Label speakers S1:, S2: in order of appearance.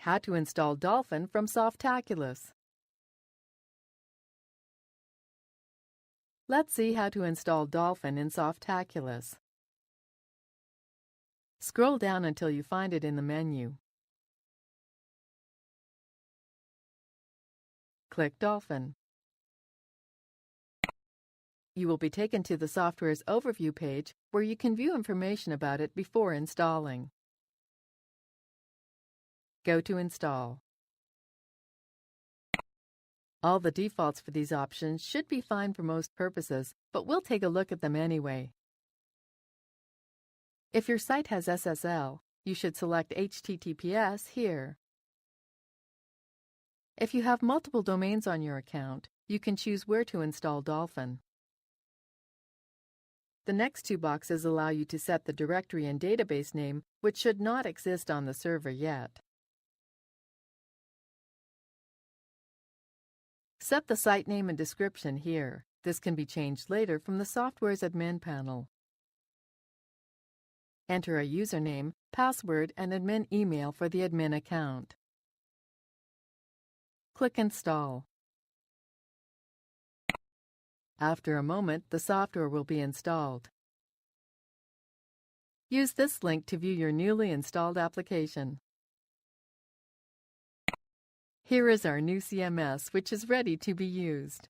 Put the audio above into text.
S1: How to install Dolphin from Softaculous. Let's see how to install Dolphin in Softaculous. Scroll down until you find it in the menu. Click Dolphin. You will be taken to the software's overview page where you can view information about it before installing. Go to Install. All the defaults for these options should be fine for most purposes, but we'll take a look at them anyway. If your site has SSL, you should select HTTPS here. If you have multiple domains on your account, you can choose where to install Dolphin. The next two boxes allow you to set the directory and database name, which should not exist on the server yet. Set the site name and description here. This can be changed later from the software's admin panel. Enter a username, password, and admin email for the admin account. Click Install. After a moment, the software will be installed. Use this link to view your newly installed application. Here is our new CMS, which is ready to be used.